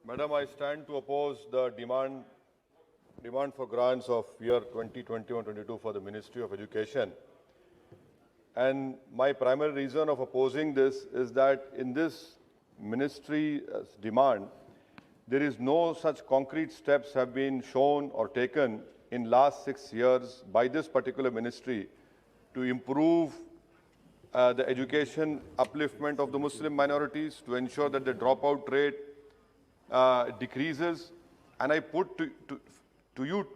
Madam, I stand to oppose the demand for grants of year 2021-22 for the Ministry of Education. And my primary reason of opposing this is that in this ministry's demand, there is no such concrete steps have been shown or taken in last 6 years by this particular ministry to improve the education upliftment of the Muslim minorities, to ensure that the dropout rate decreases. And I put to you,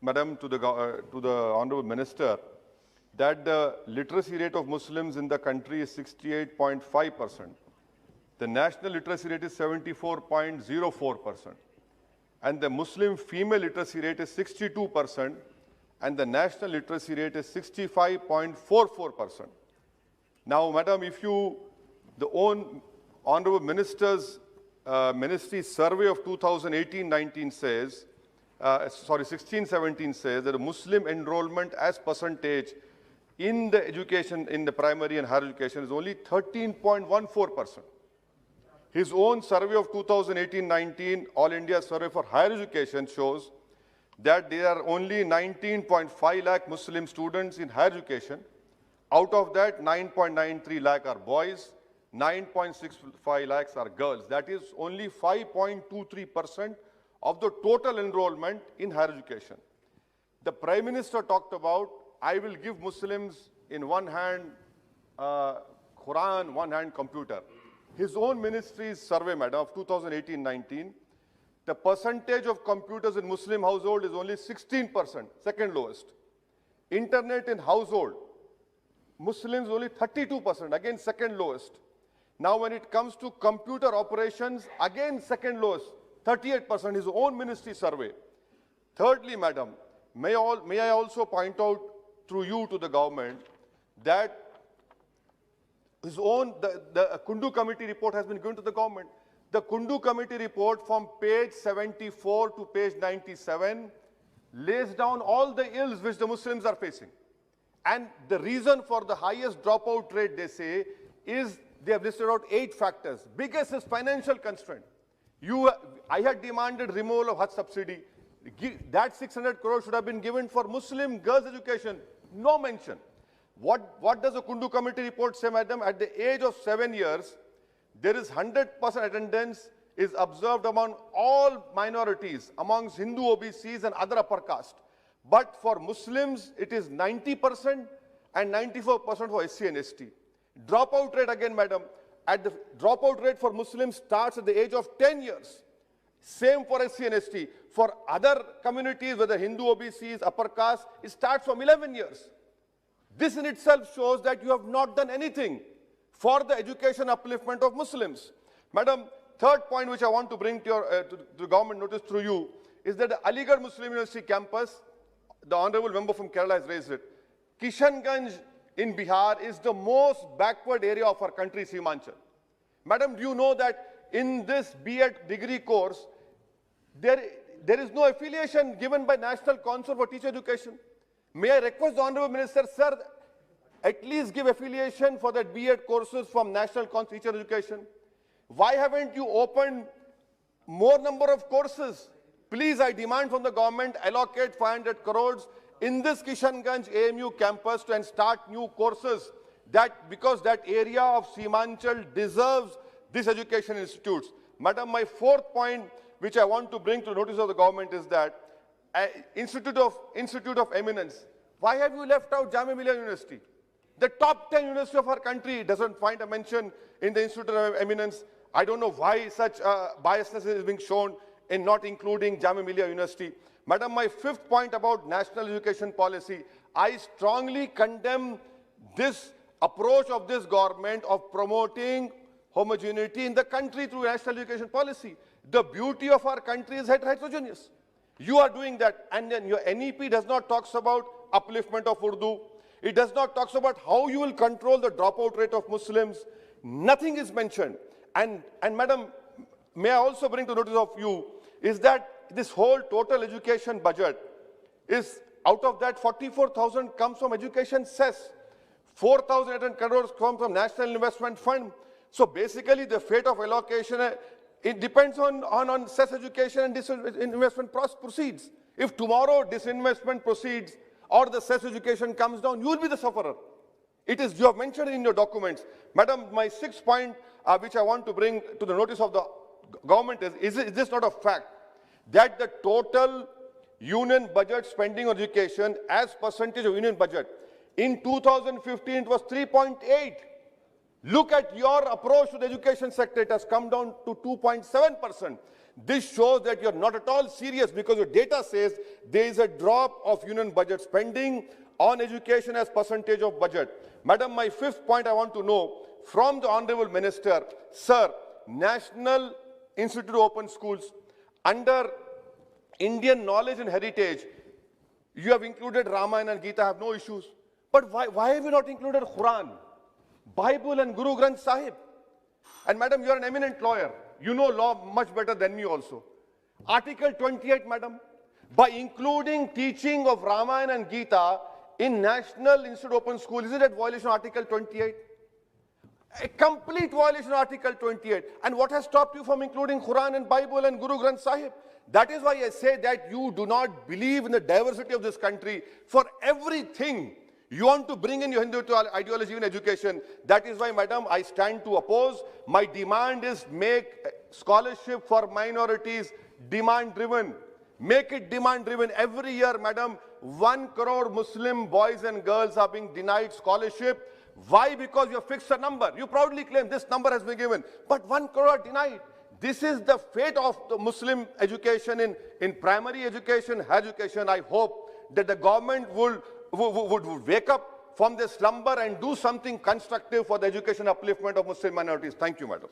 Madam, to the Honorable Minister, that the literacy rate of Muslims in the country is 68.5%. The national literacy rate is 74.04%. And the Muslim female literacy rate is 62%. And the national literacy rate is 65.44%. Now, Madam, if you, the Honorable Minister's Ministry survey of 2018-19 says, 16-17 says that the Muslim enrollment as percentage in the education, in the primary and higher education is only 13.14%. His own survey of 2018-19, All India Survey for Higher Education, shows that there are only 19.5 lakh Muslim students in higher education. Out of that, 9.93 lakh are boys, 9.65 lakhs are girls. That is only 5.23% of the total enrollment in higher education. The Prime Minister talked about, I will give Muslims in one hand Quran, one hand computer. His own ministry's survey, Madam, of 2018-19, the percentage of computers in Muslim household is only 16%, second lowest. Internet in household, Muslims only 32%, again second lowest. Now when it comes to computer operations, again second lowest, 38%, his own ministry survey. Thirdly, Madam, may I also point out through you to the government that his own, the Kundu Committee report has been given to the government. The Kundu Committee report from page 74 to page 97 lays down all the ills which the Muslims are facing. And the reason for the highest dropout rate, they say, is they have listed out 8 factors. Biggest is financial constraint. I had demanded removal of Hajj subsidy. That 600 crores should have been given for Muslim girls' education. No mention. What does the Kundu Committee report say, Madam? At the age of 7 years, there is 100% attendance is observed among all minorities, amongst Hindu OBCs and other upper caste. But for Muslims, it is 90% and 94% for SC and ST. Dropout rate again, Madam, at the dropout rate for Muslims starts at the age of 10 years. Same for SC and ST. For other communities, whether Hindu OBCs, upper caste, it starts from 11 years. This in itself shows that you have not done anything for the education upliftment of Muslims. Madam, third point which I want to bring to the government notice through you is that the Aligarh Muslim University campus, the Honorable Member from Kerala has raised it. Kishanganj in Bihar is the most backward area of our country, Simanchal. Madam, do you know that in this B.Ed degree course, there is no affiliation given by National Council for Teacher Education? May I request the Honorable Minister, sir, at least give affiliation for that B.Ed courses from National Council for Teacher Education? Why haven't you opened more number of courses? Please, I demand from the government, allocate 500 crores in this Kishanganj AMU campus and start new courses, because that area of Simanchal deserves these education institutes. Madam, my fourth point, which I want to bring to notice of the government, is that Institute of Eminence. Why have you left out Jamia Millia University? The top 10 university of our country doesn't find a mention in the Institute of Eminence. I don't know why such biasness is being shown in not including Jamia Millia University. Madam, my fifth point about national education policy, I strongly condemn this approach of this government of promoting homogeneity in the country through national education policy. The beauty of our country is heterogeneous. You are doing that, and then your NEP does not talk about upliftment of Urdu. It does not talk about how you will control the dropout rate of Muslims. Nothing is mentioned. And Madam, may I also bring to notice of you is that this whole total education budget is, out of that 44,000 comes from education cess. 4,800 crores come from National Investment Fund. So basically the fate of allocation It depends on cess education and disinvestment proceeds. If tomorrow disinvestment proceeds or the cess education comes down, you will be the sufferer. It is, you have mentioned in your documents. Madam, my sixth point, which I want to bring to the notice of the government is this not a fact? That the total union budget spending on education as percentage of union budget, in 2015 it was 3.8. Look at your approach to the education sector, it has come down to 2.7%. This shows that you're not at all serious, because your data says there is a drop of union budget spending on education as percentage of budget. Madam, my fifth point I want to know from the Honorable Minister, sir, National Institute of Open Schools, under Indian Knowledge and Heritage, you have included Ramayana and Gita, I have no issues. But why have you not included Quran, Bible and Guru Granth Sahib? And madam, you are an eminent lawyer. You know law much better than me also. Article 28, madam, by including teaching of Ramayana and Gita in National Institute Open School, is it a violation of Article 28? A complete violation of Article 28. And what has stopped you from including Quran and Bible and Guru Granth Sahib? That is why I say that you do not believe in the diversity of this country. For everything, you want to bring in your Hindu ideology in education. That is why, madam, I stand to oppose. My demand is make scholarship for minorities demand-driven. Make it demand-driven. Every year, madam, 1 crore Muslim boys and girls are being denied scholarship. Why? Because you have fixed a number. You proudly claim this number has been given, but 1 crore are denied. This is the fate of the Muslim education in primary education, higher education. I hope that the government would wake up from this slumber and do something constructive for the education upliftment of Muslim minorities. Thank you, madam.